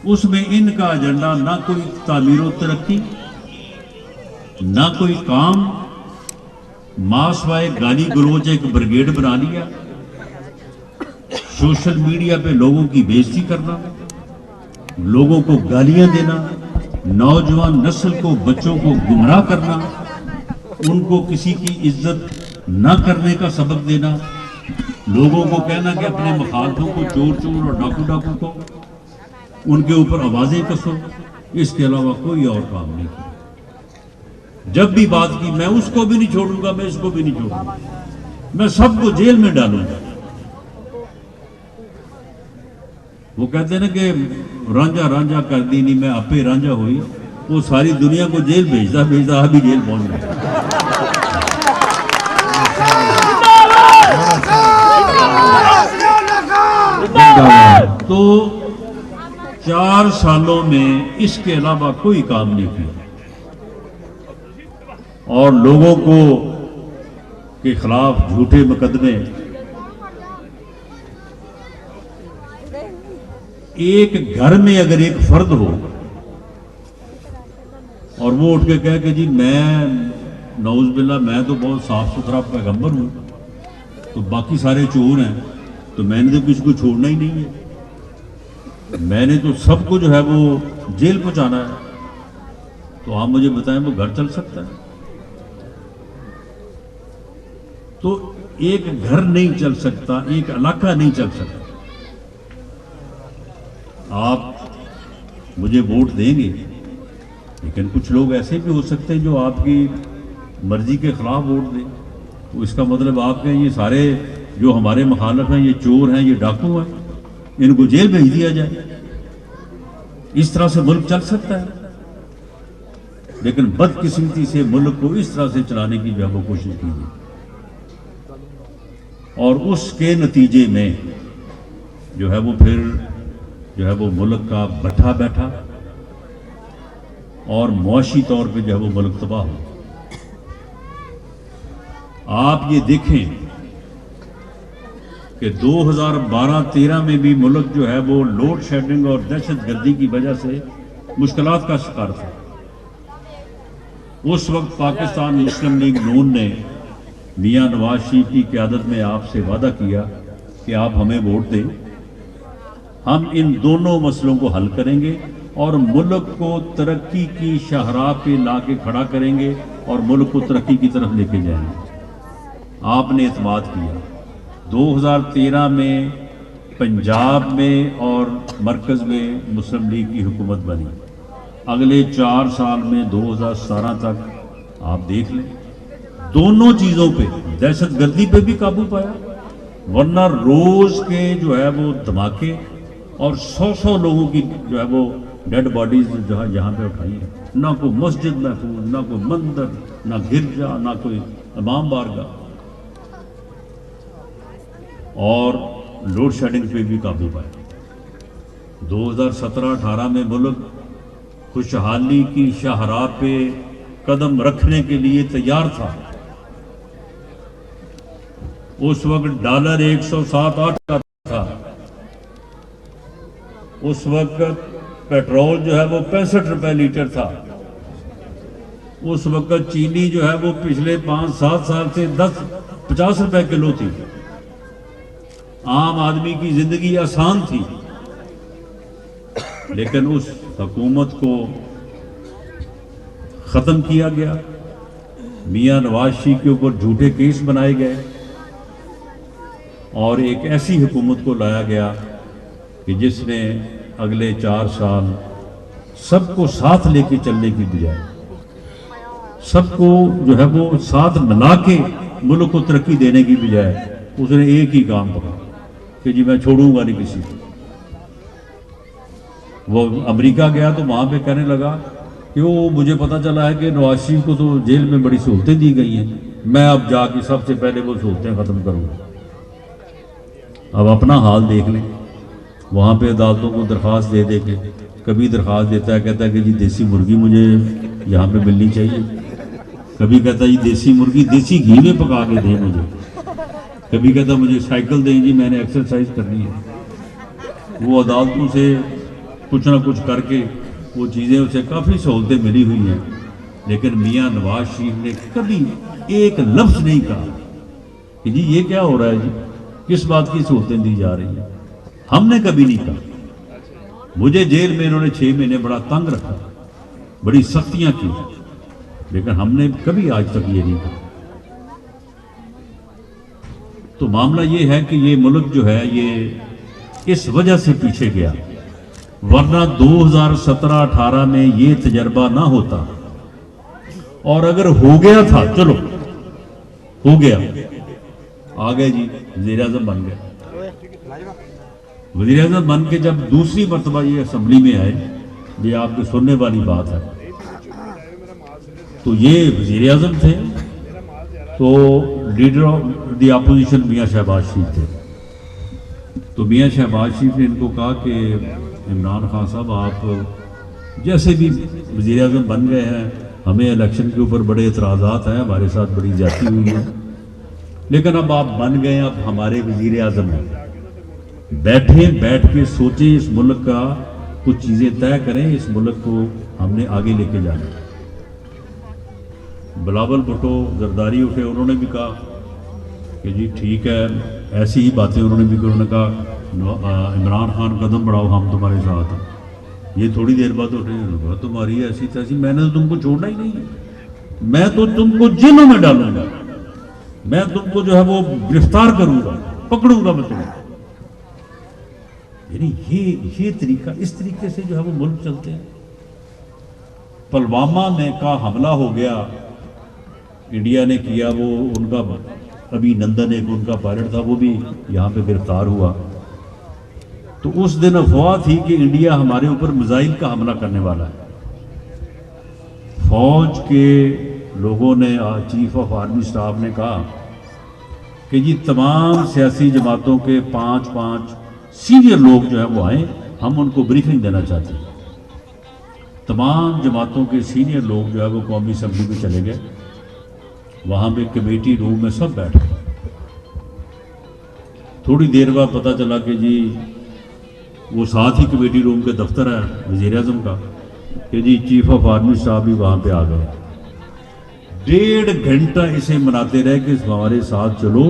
اس میں ان کا ایجنڈا نہ کوئی تعمیر و ترقی، نہ کوئی کام، ماسوائے گالی گلوچ ایک بریگیڈ بنا لیا، سوشل میڈیا پہ لوگوں کی بےعزتی کرنا، لوگوں کو گالیاں دینا، نوجوان نسل کو، بچوں کو گمراہ کرنا، ان کو کسی کی عزت نہ کرنے کا سبق دینا، لوگوں کو کہنا کہ اپنے مخالفوں کو، چور چور اور ڈاکو ڈاکو کو، ان کے اوپر آوازیں کسو، اس کے علاوہ کوئی اور کام نہیں کیا۔ جب بھی بات کی میں اس کو بھی نہیں چھوڑوں گا، میں اس کو بھی نہیں چھوڑوں گا، میں سب کو جیل میں ڈالوں گا۔ وہ کہتے ہیں نا کہ رانجھا رانجھا کر دی نہیں میں آپے رانجھا ہوئی، وہ ساری دنیا کو جیل بھیجتا بھیجتا ابھی جیل پہنچ گیا۔ تو 4 سالوں میں اس کے علاوہ کوئی کام نہیں کیا، اور لوگوں کو کے خلاف جھوٹے مقدمے۔ ایک گھر میں اگر ایک فرد ہو اور وہ اٹھ کے کہے کہ جی میں نعوذ باللہ میں تو بہت صاف ستھرا پیغمبر ہوں، تو باقی سارے چور ہیں، تو میں نے تو کسی کو چھوڑنا ہی نہیں ہے، میں نے تو سب کو جو ہے وہ جیل پہنچانا ہے، تو آپ مجھے بتائیں وہ گھر چل سکتا ہے؟ تو ایک گھر نہیں چل سکتا، ایک علاقہ نہیں چل سکتا۔ آپ مجھے ووٹ دیں گے، لیکن کچھ لوگ ایسے بھی ہو سکتے ہیں جو آپ کی مرضی کے خلاف ووٹ دیں، تو اس کا مطلب آپ کہیں یہ سارے جو ہمارے مخالف ہیں یہ چور ہیں، یہ ڈاکو ہیں، ان کو جیل بھیج دیا جائے۔ اس طرح سے ملک چل سکتا ہے؟ لیکن بدقسمتی سے ملک کو اس طرح سے چلانے کی جو ہے وہ کوشش کی گئی، اور اس کے نتیجے میں جو ہے وہ پھر جو ہے وہ ملک کا بٹھا بیٹھا، اور معاشی طور پہ جو ہے وہ ملک تباہ ہو۔ آپ یہ دیکھیں کہ 2012-13 میں بھی ملک جو ہے وہ لوڈ شیڈنگ اور دہشت گردی کی وجہ سے مشکلات کا شکار تھا۔ اس وقت پاکستان مسلم لیگ نون نے میاں نواز شریف کی قیادت میں آپ سے وعدہ کیا کہ آپ ہمیں ووٹ دیں، ہم ان دونوں مسئلوں کو حل کریں گے اور ملک کو ترقی کی شاہراہ پہ لا کے کھڑا کریں گے اور ملک کو ترقی کی طرف لے کے جائیں گے۔ آپ نے اعتماد کیا۔ 2013 میں پنجاب میں اور مرکز میں مسلم لیگ کی حکومت بنی۔ اگلے 4 سال میں 2017 تک آپ دیکھ لیں، دونوں چیزوں پہ، دہشت گردی پہ بھی قابو پایا، ورنہ روز کے جو ہے وہ دھماکے اور 100 لوگوں کی جو ہے وہ ڈیڈ باڈیز جہاں پہ اٹھائی ہیں، نہ کوئی مسجد محفوظ، نہ کوئی مندر، نہ گرجا، نہ کوئی امام بارگاہ، اور لوڈ شیڈنگ پہ بھی قابو پایا۔ 2017-18 میں ملک خوشحالی کی شاہراہ پہ قدم رکھنے کے لیے تیار تھا۔ اس وقت ڈالر 107-8 کا تھا، اس وقت پیٹرول جو ہے وہ 65 روپے لیٹر تھا، اس وقت چینی جو ہے وہ پچھلے 5-7 سال سے 50 روپے کلو تھی۔ عام آدمی کی زندگی آسان تھی، لیکن اس حکومت کو ختم کیا گیا، میاں نواز شریف کے اوپر جھوٹے کیس بنائے گئے، اور ایک ایسی حکومت کو لایا گیا کہ جس نے اگلے 4 سال سب کو ساتھ لے کے چلنے کی بجائے، سب کو جو ہے وہ ساتھ ملا کے ملک کو ترقی دینے کی بجائے، اس نے ایک ہی کام پکڑا کہ جی میں چھوڑوں گا نہیں کسی کو۔ وہ امریکہ گیا تو وہاں پہ کہنے لگا کہ وہ مجھے پتا چلا ہے کہ نواز شریف کو تو جیل میں بڑی سہولتیں دی گئی ہیں، میں اب جا کے سب سے پہلے وہ سہولتیں ختم کروں گا۔ اب اپنا حال دیکھ لیں، وہاں پہ عدالتوں کو درخواست دے کے، کبھی درخواست دیتا ہے کہتا ہے کہ جی دیسی مرغی مجھے یہاں پہ ملنی چاہیے، کبھی کہتا ہے جی دیسی مرغی دیسی گھی میں پکا کے دیں مجھے، کبھی کہتا مجھے سائیکل دیں جی میں نے ایکسرسائز کرنی ہے۔ وہ عدالتوں سے کچھ نہ کچھ کر کے وہ چیزیں اسے کافی سہولتیں ملی ہوئی ہیں، لیکن میاں نواز شریف نے کبھی ایک لفظ نہیں کہا کہ جی یہ کیا ہو رہا ہے، جی کس بات کی سہولتیں دی جا رہی ہیں۔ ہم نے کبھی نہیں کہا۔ مجھے جیل میں انہوں نے 6 مہینے بڑا تنگ رکھا، بڑی سختیاں کی، لیکن ہم نے کبھی آج تک یہ نہیں کہا۔ تو معاملہ یہ ہے کہ یہ ملک جو ہے یہ اس وجہ سے پیچھے گیا، ورنہ 2017-18 میں یہ تجربہ نہ ہوتا، اور اگر ہو گیا تھا، چلو ہو گیا، آ گئے جی وزیر اعظم بن گئے۔ وزیر اعظم بن کے جب دوسری مرتبہ یہ اسمبلی میں آئے، یہ آپ کے سننے والی بات ہے، تو یہ وزیر اعظم تھے، تو لیڈر آف دی اپوزیشن میاں شہباز شریف تھے۔ تو میاں شہباز شریف نے ان کو کہا کہ عمران خان صاحب آپ جیسے بھی وزیر اعظم بن گئے ہیں، ہمیں الیکشن کے اوپر بڑے اعتراضات ہیں، ہمارے ساتھ بڑی زیادتی ہوئی ہے، لیکن اب آپ بن گئے ہیں، اب ہمارے وزیر اعظم ہیں، بیٹھ کے سوچیں، اس ملک کا کچھ چیزیں طے کریں، اس ملک کو ہم نے آگے لے کے جانا۔ بلاول بھٹو زرداری اٹھے، انہوں نے بھی کہا کہ جی ٹھیک ہے، ایسی ہی باتیں انہوں نے بھی کی، انہوں نے کہا عمران خان قدم بڑھاؤ، ہم تمہارے ساتھ ہیں۔ یہ تھوڑی دیر بعد اٹھے، انہوں نے کہا تمہاری ایسی تیسی، میں نے تو تم کو چھوڑنا ہی نہیں ہے، میں تو تم کو جیلوں میں ڈالوں گا، میں تم کو جو ہے وہ گرفتار کروں گا، پکڑوں گا میں تمہیں۔ یعنی یہ طریقہ، اس طریقے سے جو ہے وہ ملک چلتے ہیں۔ پلوامہ میں کا حملہ ہو گیا، انڈیا نے کیا، وہ ان کا ابھی نندن ایک ان کا پائلٹ تھا، وہ بھی یہاں پہ گرفتار ہوا۔ تو اس دن افواہ تھی کہ انڈیا ہمارے اوپر میزائل کا حملہ کرنے والا ہے۔ فوج کے لوگوں نے، چیف آف آرمی سٹاف نے کہا کہ جی تمام سیاسی جماعتوں کے 5 سینئر لوگ جو ہے وہ آئیں، ہم ان کو بریفنگ دینا چاہتے ہیں۔ تمام جماعتوں کے سینئر لوگ جو ہے وہ قومی اسمبلی میں چلے گئے، وہاں پہ کمیٹی روم میں سب بیٹھ گئے۔ تھوڑی دیر بعد پتہ چلا کہ جی وہ ساتھ ہی کمیٹی روم کے دفتر ہے وزیر اعظم کا، کہ جی چیف آف آرمی صاحب بھی وہاں پہ آ گئے۔ 1.5 گھنٹہ اسے مناتے رہے کہ ہمارے ساتھ چلو،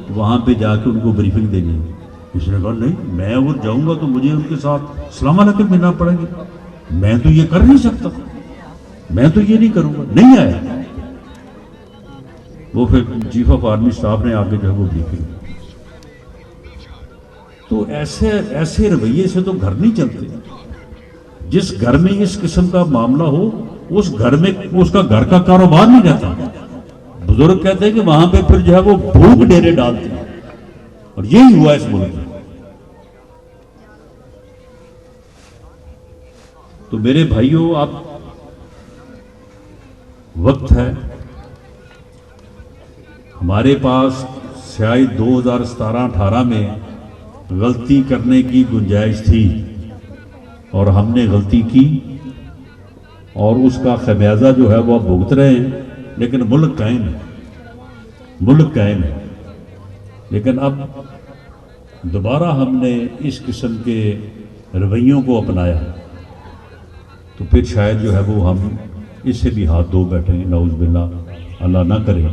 وہاں پہ جا کے ان کو بریفنگ دینی۔ اس نے کہا نہیں، میں اگر جاؤں گا تو مجھے ان کے ساتھ سلام علیکم ملنا پڑے گا، میں تو یہ کر نہیں سکتا، میں تو یہ نہیں کروں گا، نہیں آیا۔ وہ پھر چیف آف آرمی سٹاف نے آگے جو ہے وہ بریفنگ۔ تو ایسے رویے سے تو گھر نہیں چلتے۔ جس گھر میں اس قسم کا معاملہ ہو، اس گھر میں اس کا گھر کا کاروبار نہیں رہتا۔ بزرگ کہتے ہیں کہ وہاں پہ پھر جو ہے وہ بھوک ڈیرے ڈالتے ہیں، اور یہی ہوا اس ملک میں۔ تو میرے بھائیوں، اب وقت ہے، ہمارے پاس شاید 2017-18 میں غلطی کرنے کی گنجائش تھی، اور ہم نے غلطی کی، اور اس کا خمیازہ جو ہے وہ بھگت رہے ہیں، لیکن ملک قائم ہے، ملک قائم ہے۔ لیکن اب دوبارہ ہم نے اس قسم کے رویوں کو اپنایا تو پھر شاید جو ہے وہ ہم اس سے بھی ہاتھ دھو بیٹھیں، نعوذ باللہ، اللہ نہ کرے۔